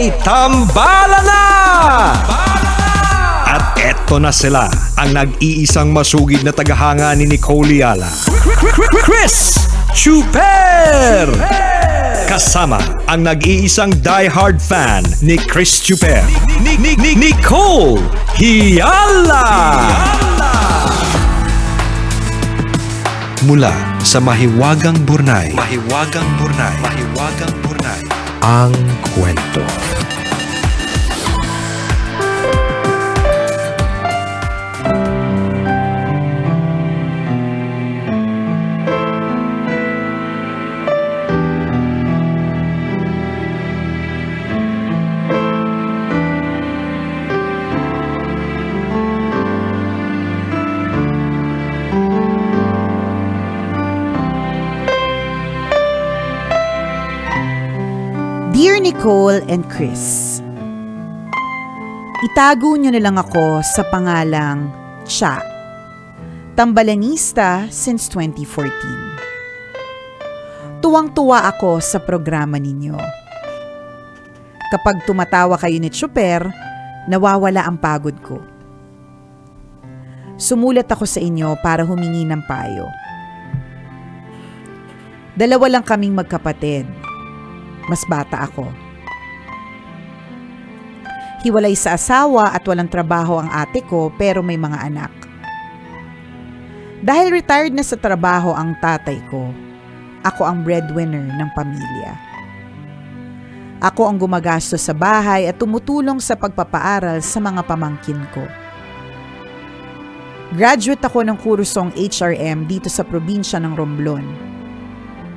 may tambala na! At eto na sila, ang nag-iisang masugid na tagahanga ni Nicole Yala, Chris Chuper! Kasama ang nag-iisang die-hard fan ni Chris Chuper, Nicole Yala! Mula sa Mahiwagang Burnay, ang kwento. Dear Nicole and Chris, itago niyo na lang ako sa pangalang Cha, tambalanista since 2014. Tuwang-tuwa ako sa programa ninyo. Kapag tumatawa kayo ni Chuper, nawawala ang pagod ko. Sumulat ako sa inyo para humingi ng payo. Dalawa lang kaming magkapatid. Mas bata ako. Hiwalay sa asawa at walang trabaho ang ate ko pero may mga anak. Dahil retired na sa trabaho ang tatay ko, ako ang breadwinner ng pamilya. Ako ang gumagastos sa bahay at tumutulong sa pagpapaaral sa mga pamangkin ko. Graduate ako ng kursong HRM dito sa probinsya ng Romblon.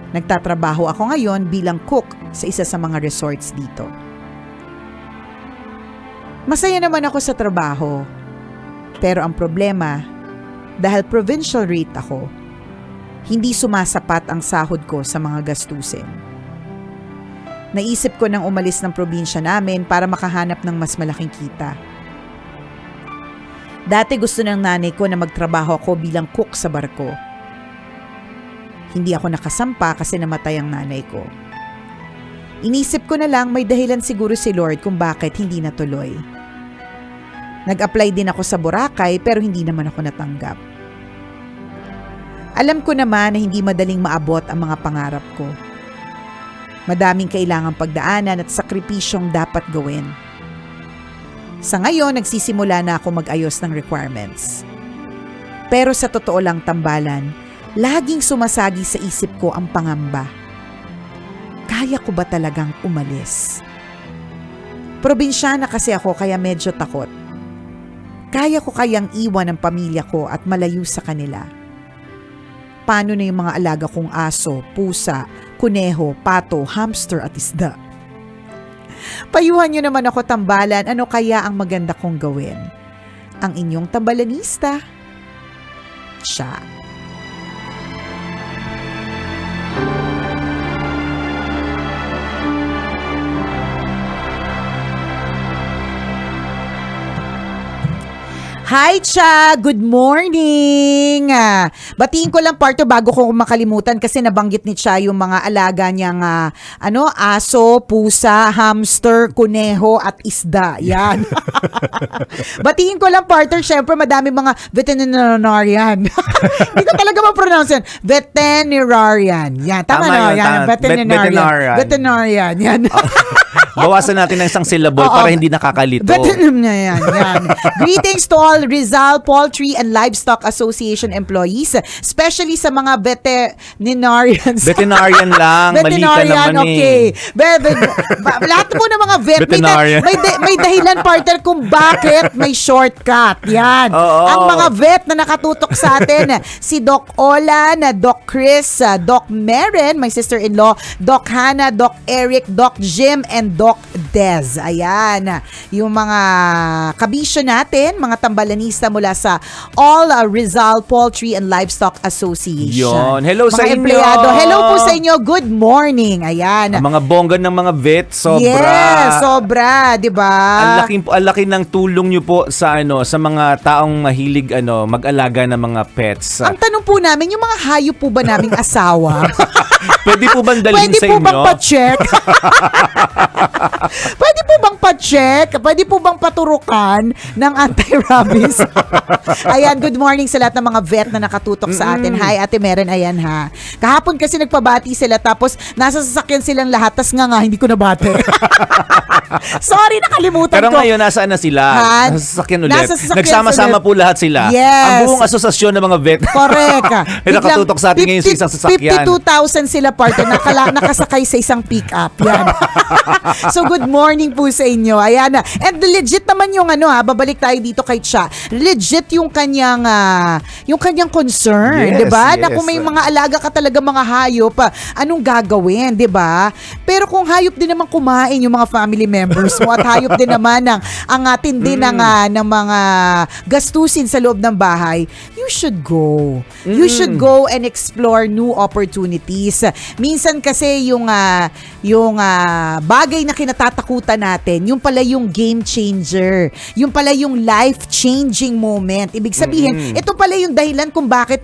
Nagtatrabaho ako ngayon bilang cook sa isa sa mga resorts dito. Masaya naman ako sa trabaho. Pero ang problema, dahil provincial rate ako, hindi sumasapat ang sahod ko sa mga gastusin. Naisip ko nang umalis ng probinsya namin para makahanap ng mas malaking kita. Dati gusto ng nanay ko na magtrabaho ako bilang cook sa barko. Hindi ako nakasampa kasi namatay ang nanay ko. Inisip ko na lang may dahilan siguro si Lord kung bakit hindi natuloy. Nag-apply din ako sa Boracay pero hindi naman ako natanggap. Alam ko naman na hindi madaling maabot ang mga pangarap ko. Madaming kailangang pagdaanan at sakripisyong dapat gawin. Sa ngayon, nagsisimula na ako mag-ayos ng requirements. Pero sa totoo lang tambalan, laging sumasagi sa isip ko ang pangamba. Kaya ko ba talagang umalis? Probinsyana kasi ako kaya medyo takot. Kaya ko kayang iwan ang pamilya ko at malayo sa kanila? Paano na yung mga alaga kong aso, pusa, kuneho, pato, hamster at isda? Payuhan niyo naman ako tambalan, ano kaya ang maganda kong gawin? Ang inyong tambalanista, Cha. Hi, Cha! Good morning! Batiin ko lang partner bago ko makalimutan kasi nabanggit ni Cha yung mga alaga niyang aso, pusa, hamster, kuneho at isda. Yan. Batiin ko lang partner, syempre madami mga veterinarian. Hindi ko talaga ma-pronounce yan. Veterinarian. Yan. Tama na. Yan. Veterinarian. Yan. Bawasan natin ng isang syllable para hindi nakakalito. Yan. Greetings to all Rizal Poultry and Livestock Association employees, especially sa mga veterinarians. Veterinarian lang. Veterinarian, okay. Lahat po ng mga vet. May dahilan partner kung bakit may shortcut. Yan. Ang mga vet na nakatutok sa atin, si Doc Olan, Doc Chris, Doc Meren, my sister-in-law, Doc Hannah, Doc Eric, Doc Jim, and Doc Dez. Ayan. Yung mga kabisyo natin, mga tambalanista mula sa All Rizal Poultry and Livestock Association. Yon. Hello mga sa inyo. Empleyado. Hello po sa inyo. Good morning. Ayan. Ang mga bongga ng mga vet, sobra. Yes, sobra. Diba? Ang laki ng tulong nyo po sa sa mga taong mahilig mag-alaga ng mga pets. Ang tanong po namin, yung mga hayop po ba naming asawa? Pwede po bang dalhin sa inyo? Pwede po bang pa-check? Pwede po bang pa-check? Pwede po bang paturukan ng anti-rabies? Ayan, good morning sa lahat ng mga vet na nakatutok sa atin. Hi, Ate Meren, ayan ha. Kahapon kasi nagpabati sila tapos nasa sasakyan silang lahat tas nga hindi ko nabate. Sorry, nakalimutan Pero ko. ngayon, nasaan na sila? Han? Nasa sasakyan ulit. Nasa sasakyan Nagsama-sama ulit. po lahat sila. Yes. Ang buong asosasyon ng mga vet. Correct. Ay, nakatutok sa atin ngayon sa isang sasakyan. 52,000 sila partner nakasakay sa isang pick-up. Yan. So good morning po sa inyo. Ayan na. And legit naman yung babalik tayo dito kay Cha. Legit yung kanyang concern, Yes, 'di ba? yes. Na kung may mga alaga ka talaga mga hayop, anong gagawin, 'di ba? Pero kung hayop din naman kumain yung mga family members mo at hayop din naman ang tindi ng mga gastusin sa loob ng bahay, you should go. You should go and explore new opportunities. Minsan kasi yung bagay na kinatatakutan natin, yung pala yung game changer. Yung pala yung life-changing moment. Ibig sabihin, ito pala yung dahilan kung bakit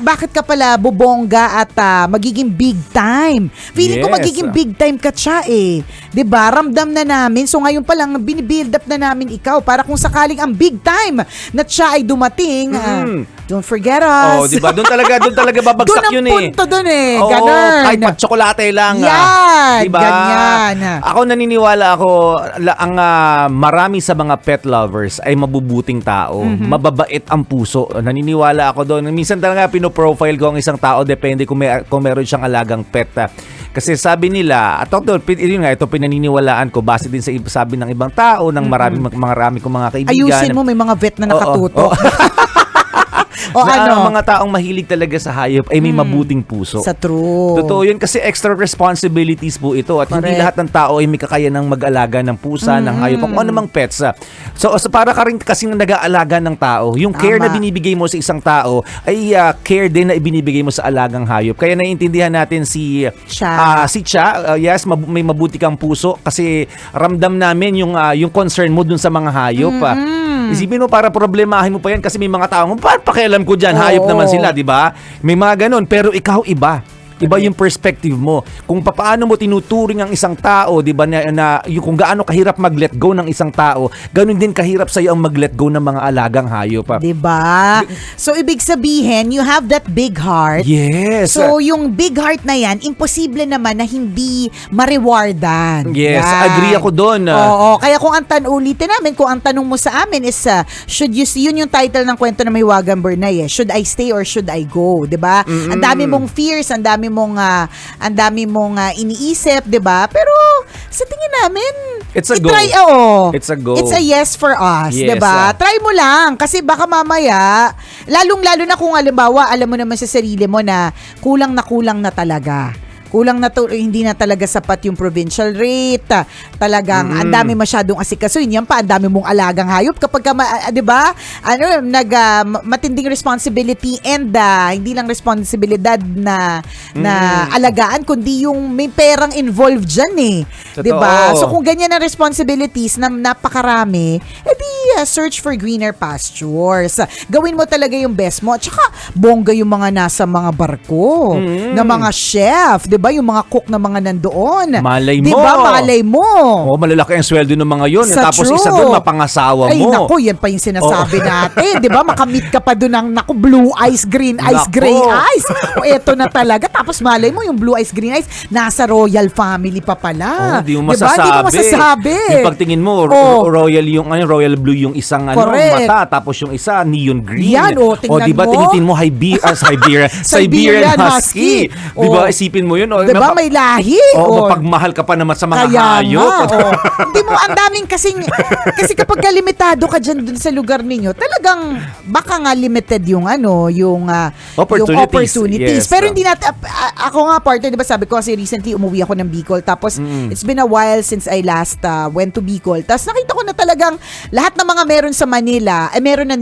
bakit ka pala bubongga at magiging big time. Feeling ko Yes. magiging big time ka siya eh. 'Di ba? Ramdam na namin. So ngayon pa lang binibuild up na namin ikaw para kung sakaling ang big time na siya ay dumating, don't forget us. Oh, 'di ba? Doon talaga babagsak Doon yun ang eh. punto doon eh. Oo, Ganun. kahit pa tsokolate lang. Yan, Diba? ganyan. Ako naniniwala ang marami sa mga pet lovers ay mabubuting tao. Mababait ang puso. Naniniwala ako doon. Minsan talaga pinoprofile ko ang isang tao depende kung meron siyang alagang pet. Kasi sabi nila, ito pinaniniwalaan ko base din sa sabi ng ibang tao, ng marami kong mga kaibigan. Ayusin mo, may mga vet na nakatuto. O na ang mga taong mahilig talaga sa hayop ay may mabuting puso. Sa true. Totoo yun kasi extra responsibilities po ito at hindi Correct. lahat ng tao ay may kakayanang mag-alaga ng pusa, ng hayop, kung ano mang pets. So para ka rin kasi nag-aalaga ng tao, yung care Tama. na binibigay mo sa isang tao ay care din na ibinibigay mo sa alagang hayop. Kaya naiintindihan natin si Cha. yes, may mabuti kang puso kasi ramdam namin yung concern mo dun sa mga hayop. Isipin mo, para problemahin mo pa yan kasi may mga taong, pakialam ko dyan, hayop Oo. naman sila, di ba? May mga ganun, pero ikaw iba. Iba yung perspective mo. Kung paano mo tinuturing ang isang tao, 'di ba, na yung kung gaano kahirap mag-let go ng isang tao, ganun din kahirap sa iyo ang mag-let go ng mga alagang hayop. 'Di ba? So ibig sabihin, you have that big heart. Yes. So yung big heart na 'yan, imposible naman na hindi ma-rewardan. Yes, Yan. agree ako doon. Oo, kaya kung ulitin namin, kung ang tanong mo sa amin is should you see, yun yung title ng kwento na may Wagang Burnay eh. Should I stay or should I go? 'Di ba? Ang dami mong fears, ang dami mong iniisip, 'di ba? Pero sa tingin namin, It's a go. i-try, It's a go. It's a yes for us, Yes, 'di ba? Try mo lang kasi baka mamaya, lalong-lalo na kung halimbawa, alam mo naman sa sarili mo na kulang na talaga. Kulang na to, hindi na talaga sapat yung provincial rate. Talagang ang dami masyadong asikasuhin. Yan pa, ang dami mong alagang hayop. Kapag, 'di ba? Matinding responsibility and hindi lang responsibilidad na alagaan, kundi yung may perang involved diyan eh. 'Di ba? Totoo. So kung ganyan ang responsibilities na napakarami, edi search for greener pastures. Gawin mo talaga yung best mo. At saka bongga yung mga nasa mga barko, na mga chef, 'di ba? Yung mga cook na mga nandoon. Malay mo. 'Di ba? Malay mo. Oh, malalaki ang sweldo ng mga yun. Sa Tapos true. isa doon, mapangasawa Ay, mo. naku, yan pa yung sinasabi natin. Di ba? Makamit ka pa doon ng, blue eyes, green eyes, Nako. gray eyes. O eto na talaga. Tapos malay mo, yung blue eyes, green eyes, nasa royal family pa pala. Di mo Diba? masasabi. Di mo masasabi. Yung pagtingin mo, royal yung royal blue yung isang Correct. mata, tapos yung isa neon green. Yan, tingnan di ba mo. tinitin mo Siberian Husky. Di ba? Isipin mo yun. Di ba? May lahi. Mapagmahal ka pa naman sa mga Kaya hayop. nga, Hindi mo, ang daming kasi kapag limitado ka dyan dun sa lugar ninyo, talagang baka nga limited yung yung opportunities. Yes. Pero hindi natin, ako nga partner, di ba sabi ko kasi recently umuwi ako ng Bicol, tapos it's been a while since I last went to Bicol. Tapos nakita ko na talagang lahat ng mga meron sa Manila, meron na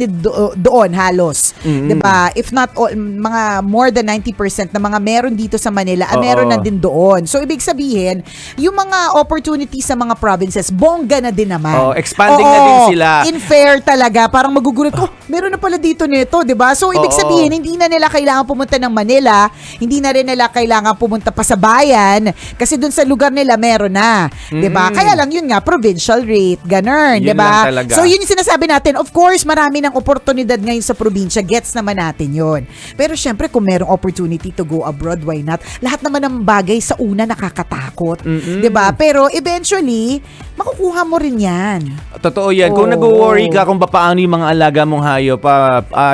doon halos. Di ba? If not all, mga more than 90% na mga meron dito sa Manila, meron na din doon. So, ibig sabihin, yung mga opportunities sa mga provinces, bongga na din naman. Expanding na din sila. In fair talaga, parang magugulat, meron na pala dito nito, di ba? So, ibig sabihin, hindi na nila kailangan pumunta ng Manila, hindi na rin nila kailangan pumunta pa sa bayan, kasi dun sa lugar nila, meron na. na. 'Di ba? Kaya lang yun nga, provincial rate, ganun, Yun 'di ba? lang talaga. So yun yung sinasabi natin. Of course, marami ng oportunidad ngayon sa probinsya. Gets naman natin yun. Pero syempre, kung merong opportunity to go abroad, why not? Lahat naman ng bagay sa una nakakatakot. 'Di ba? Pero eventually, makukuha mo rin yan. Totoo yan. Kung Oo. nag-worry ka kung paano yung mga alaga mong hayop,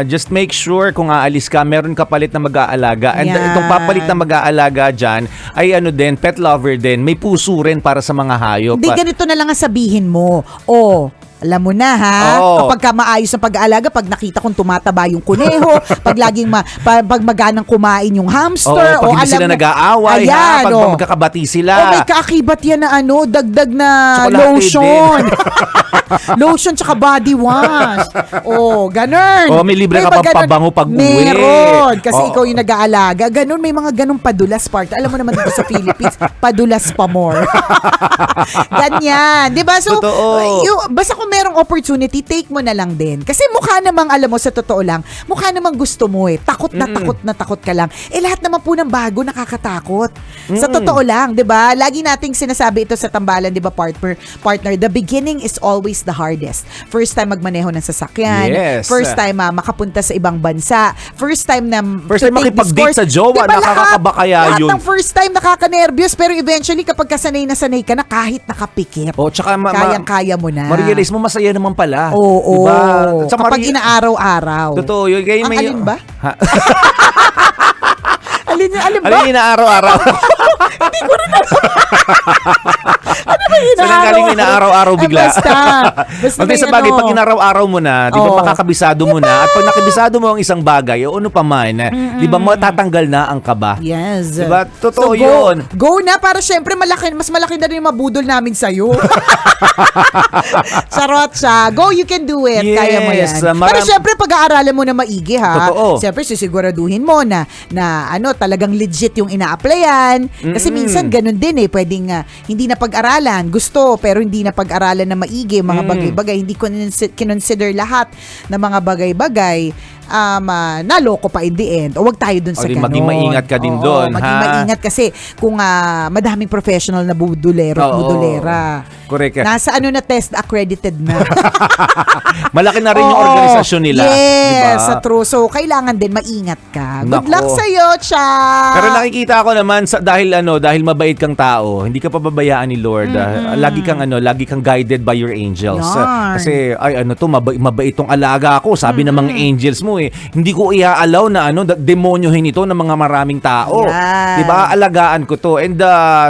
just make sure kung aalis ka, meron kapalit na mag-aalaga. And Yan. itong papalit na mag-aalaga dyan, ay ano din, pet lover din. May puso rin para sa mga hayop. Hindi, ganito na lang ang sabihin mo. Alam mo na ha, Oo. kapag ka maayos ang pag-aalaga, pag nakita kong tumataba yung kuneho, pag laging pag maganang kumain yung hamster, Pag hindi alam sila mo- nag-aaway, Ayan, pag oh. magkakabati sila. May kaakibat yan na dagdag na Tsokolate lotion. Lotion tsaka body wash. Ganun. May libre ka pag pang ganun, pabango pag uwi. Meron. Kasi Oo. ikaw yung nag-aalaga. Ganun, may mga ganun padulas part. Alam mo naman dito sa Philippines, padulas pa more. Ganyan. Diba? So, Totoo. basta kung merong opportunity, take mo na lang din. Kasi mukha namang, alam mo, sa totoo lang, mukha namang gusto mo eh. Takot na takot ka lang. Lahat naman po ng bago nakakatakot. Sa totoo lang, 'di ba? Lagi nating sinasabi ito sa tambalan, 'di ba, partner, the beginning is always the hardest. First time magmaneho ng sasakyan, Yes. first time makapunta sa ibang bansa, first time First to time take this makipag-date course. sa jowa, nakakakaba kaya lahat yun. ng first time nakaka-nervyos, pero eventually kapag kasanay na sanay ka na, kahit nakapikit, Tsaka kayang-kaya mo na. ma-realize mo, masaya naman pala. Oo. Diba? Tsaka Kapag inaaraw-araw. Totoo yun. Kaya Ang alin ba? Ha? Alin Ano ba? yung inaaraw-araw? Hindi ko rin alam. Ano ba yung Saan galing inaaraw-araw bigla? Basta Hindi, may sa bagay, ano. pag inaraw-araw mo na, di ba, Oo. makakabisado mo na. At pag nakabisado mo ang isang bagay, o ano pa man, di ba, matatanggal na ang kaba. Yes. Diba? Totoo So, yun. Go na para syempre mas malaki na rin yung mabudol namin sa'yo. Charot siya. Go, you can do it. Yes, Kaya mo yan. Pero syempre, pag-aaralan mo na maigi ha. Totoo. Syempre, sisiguraduhin mo na talagang legit yung ina-applyan. Kasi minsan ganun din eh. Pwedeng hindi na pag-aralan. Gusto, pero hindi na pag-aralan na maigi. Mga bagay-bagay. Hindi ko kinonsider lahat ng mga bagay-bagay. Naloko pa in the end. O wag tayo dun sa di, ganon. maging maingat ka din dun, Maging ha? maingat kasi kung madaming professional na budulero at Oo. budulera. Correct. Nasa test accredited na. Malaki na rin yung Oo. organisasyon nila. Yes, Diba? sa true. So, kailangan din maingat ka. Good Nako. luck sa'yo, Cha! Pero nakikita ko naman dahil mabait kang tao, hindi ka pababayaan ni Lord. Lagi kang guided by your angels. Yarn. Kasi mabait tong alaga ko, sabi ng mga angels mo eh. Hindi ko i-allow na demonyohin ito ng mga maraming tao. Yan. 'Di ba? Alagaan ko to. And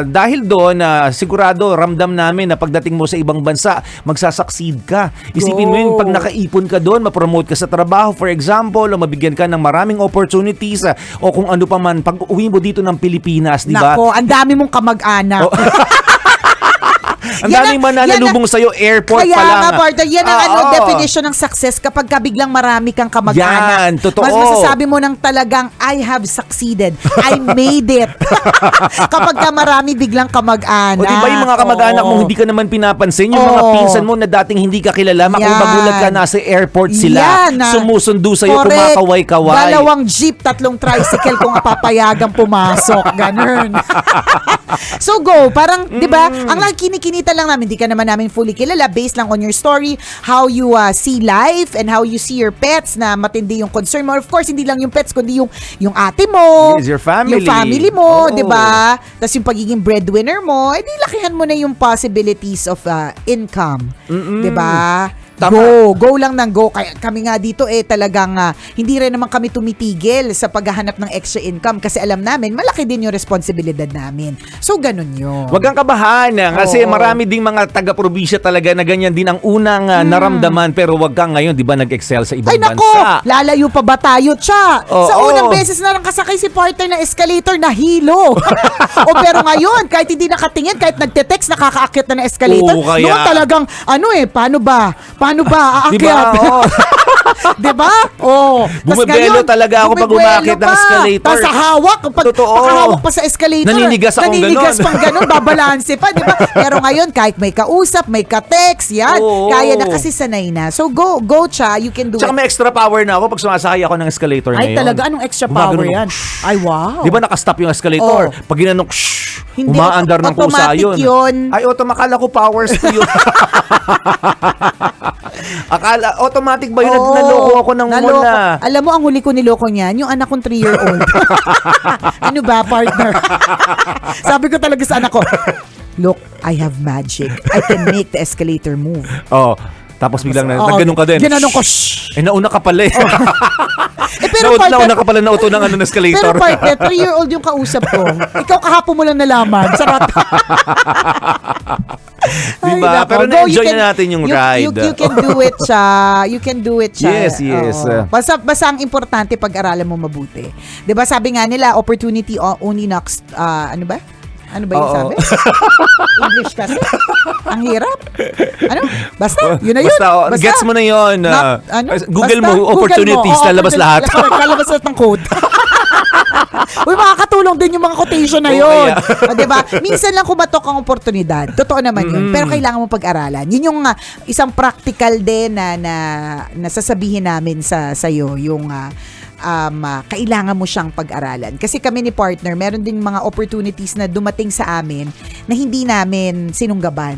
dahil doon, sigurado ramdam namin na pagdating mo sa ibang bansa, magsasucceed ka. Isipin mo yun, pag nakaipon ka doon, ma-promote ka sa trabaho, for example, o mabigyan ka ng maraming opportunities, o kung ano pa man, pag uwi mo dito ng Pilipinas, di ba? Nako, ang dami mong kamag-anak. Oh. Ang daming mananalubong sa'yo, airport kaya pa lang. nga, partner, yan ang Oo. definition ng success kapag ka biglang marami kang kamag-anak. Yan, totoo. Mas masasabi mo ng talagang, I have succeeded. I made it. Kapag ka marami biglang kamag-anak. O di ba yung mga kamag-anak mo, Oo. hindi ka naman pinapansin, yung mga Oo. pinsan mo na dating hindi ka kilala, Yan. makumagulat ka, nasa airport sila, Yan, sumusundo sa'yo, correct. kumakaway-kaway. 2 jeep, 3 tricycle kung papayagang pumasok. Ganun. So go, parang, di ba, ang lang kinikinita lang namin, di ka naman namin fully kilala, based lang on your story, how you see life, and how you see your pets, na matindi yung concern mo. Of course, hindi lang yung pets, kundi yung ate mo, Yes, your family. yung family mo, Oo. di ba? Tapos yung pagiging breadwinner mo, di lakihan mo na yung possibilities of income. Di ba? Tama. Go lang ng go. Kaya kami nga dito talagang hindi rin naman kami tumitigil sa paghahanap ng extra income kasi alam namin malaki din yung responsibilidad namin. So ganun yun. Huwag kang kabahan kasi Oo. marami ding mga taga-probinsya talaga na ganyan din ang unang naramdaman, pero wag kang ngayon, di ba, nag-excel sa ibang Ay nako, bansa. lalayo pa ba tayo, Cha? Oo. Sa unang beses na lang kasakay si partner na escalator, nahilo. O pero ngayon, kahit hindi nakatingin, kahit nagte-text, nakakaakyat na ng escalator, Oo, kaya- noon talagang, paano ba? Paano ba? Di ba? Aakyat. Oo. Diba? Oh. Tas Bumibelo ngayon, talaga ako pag bumibelo umakyat ng pa. escalator. Tas hawak. Totoo. Pagkahawak pa sa escalator. Naninigas akong naninigas ganon. pang ganon. Babalanse pa, diba? Pero ngayon, kahit may kausap, may ka-text, yan. Oo. Kaya na kasi sanay na. So go, Cha. You can do Tsaka it. may extra power na ako pag sumasakay ako ng escalator Ay, ngayon. talaga? Anong extra power Gumagano yan? Ay, wow. Di ba nakastop yung escalator? Oh. Pag ginanong, Hindi, umaandar ng kusa automatic yun. yun. Ay, automakala ko powers to yun. Akala, automatic ba yun? Oo. Naloko ako ng Naloko. muna. Alam mo, ang huli ko niloko niyan, yung anak kong 3-year-old. Ano ba, partner? Sabi ko talaga sa anak ko, look, I have magic. I can make the escalator move. Oh, tapos biglang Oo, nagganong ka din. ginanong ko, Eh, nauna ka pala eh. pero nauna ka pala na uto ng escalator. Pero partner, 3-year-old yung kausap ko. Ikaw kahapon mo lang nalaman. Sarap. Diba? Ay, nako. Pero Go, na-enjoy you can- na natin yung ride. You can do it, siya. You can do it, siya. Yes, yes. Oo. Basta ang importante pag-aralan mo mabuti. 'Di ba sabi nga nila, opportunity only knocks, ano ba? Ano ba yung Oo. sabi? English kasi. Ang hirap. Ano? Basta, yun na yun. Basta, gets mo na yun. Google mo, opportunities, lalabas lahat. Lalabas lahat ng code. Uy, makakatulong din yung mga quotation na yun. Oo, O, diba? Minsan lang kumatok ang oportunidad. Totoo naman yun. Pero kailangan mo pag-aralan. Yun yung isang practical din na sasabihin namin sa iyo, yung kailangan mo siyang pag-aralan. Kasi kami ni partner, meron din mga opportunities na dumating sa amin na hindi namin sinunggaban.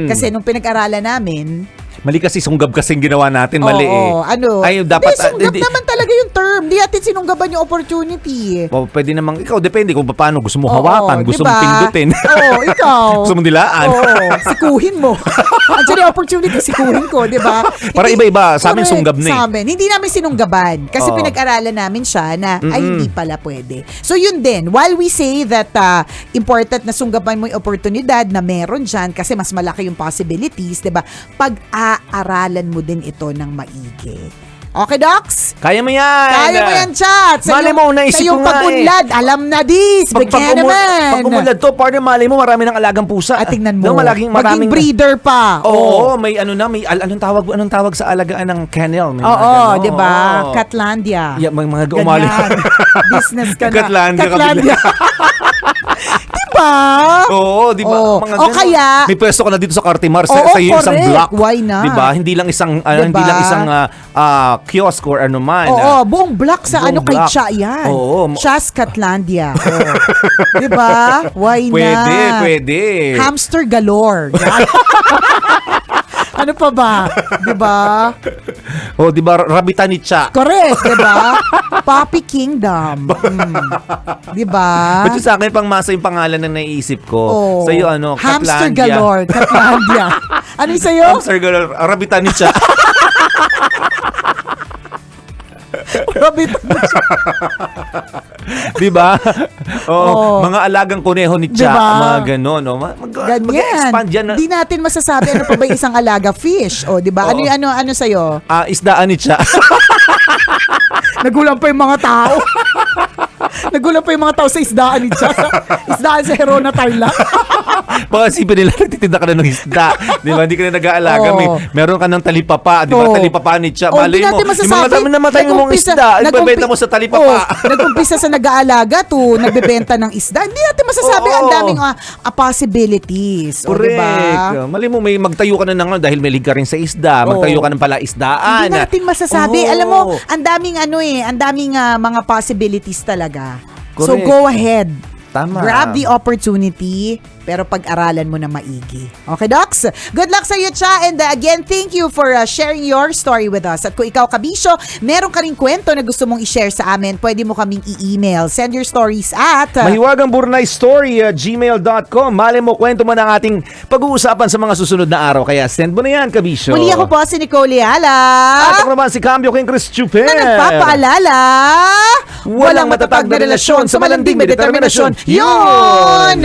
Kasi nung pinag-aralan namin, mali kasi, sunggab kasing ginawa natin, mali oo, ano? Ay, dapat, Hindi, sunggab naman talaga yung term. Hindi natin sinunggaban yung opportunity. Pwede namang, ikaw, depende kung paano gusto mo Oo, hawakan, gusto diba? mong pindutin. Oo, ikaw. Gusto mong dilaan. Oo, sikuhin mo. Actually, opportunity, sikuhin ko, di ba? Para Hindi- iba-iba. Sa amin, correct, sunggab na eh. Sa amin. Hindi namin sinunggaban. Kasi Oo. pinag-aralan namin siya na, ay, hindi pala pwede. So, yun din. While we say that important na sunggaban mo yung oportunidad na meron dyan kasi mas malaki yung possibilities, di ba? Pag-aaralan mo din ito ng maigi. Okay, Docs? Kaya mo yan. Kaya mo yan, chat. Mali mo, naisip sa iyong ko nga pag-unlad, alam na this. Bigyan naman. Pag umulad to, partner, mali mo, marami ng alagang pusa. At tingnan mo, No, maraming maging breeder pa. Oo, may ano na, may anong tawag sa alagaan ng kennel? May mga Oo, ganon. di ba? Oo. Catlandia. Yeah, may mga umali. Ganyan. Business ka na. Catlandia ka Catlandia. Di ba? Oo, di ba? Oo. Mga O ganon. kaya, may pwesto ka na dito sa Cartimar sa Oo, iyo isang correct. block. Why not? Di ba? Hindi lang isang Di hindi ba? lang isang kiosk or ano man. oo, buong block sa Buong ano kay block. Cha yan. Oo. Cha's Catlandia. Oo. Di ba? Why Pwede, not? pwede. Hamster galore. Yan. Ano pa ba? Di ba? Oh, di ba? Rabitan ni Cha. Correct, di ba? Poppy Kingdom. Di ba? But yung sa akin, pangmasa yung pangalan na naiisip ko. Oh. Sa'yo, ano, Hamster Catlandia. galore. Catlandia. Ano yung sa'yo? Hamster galore. Rabitan ni Cha. Rabbit. Di ba? Oo. Oo. Mga alagang kuneho ni Cha. Diba? Mga ganon. Oh. Ganyan. Mag-expand yan. Di natin masasabi ano pa ba yung isang alaga fish. O, di ba? Oo. Ano sa'yo? Isdaan ni Cha. Nagulang pa yung mga tao. Nagulang pa yung mga tao sa isdaan ni Cha. Isdaan sa Herona Tarlac. Baka sipin nila, nagtitinda ka na ng isda. Di ba? Hindi ka na nag-aalaga. Oo. Meron ka ng talipapa. Di ba? Oo. Talipapa ni Cha. Oh, Malay di mo. natin masasabi. Yung mga dami namatay mong isda. Ibabenta mo sa talipapa. Nag-umpisa sa nag-aalaga to nagbebenta ng isda. Hindi natin masasabi Oo. ang daming possibilities. O, Correct. diba? Mali mo, may magtayo ka na ng dahil may liga rin sa isda. Magtayo ka ng pala isdaan. Hindi natin masasabi. Oo. Alam mo, ang daming mga possibilities talaga. So Correct. go ahead. Tama. Grab the opportunity, pero pag-aralan mo na maigi. Okay, Docs? Good luck sa iyo, Cha. And again, thank you for sharing your story with us. At kung ikaw, Kabisyo, meron ka ring kwento na gusto mong i-share sa amin, pwede mo kaming i-email. Send your stories at Mahiwagang Burnay Story, gmail.com. Mali mo, kwento mo ng ating pag-uusapan sa mga susunod na araw. Kaya send mo na yan, Kabisyo. muli ako po si Nicole Yala. At ako naman si Cambio King Chris Chuper. Na nagpapaalala, walang matatag na relasyon sa malanding may determinasyon. Yun!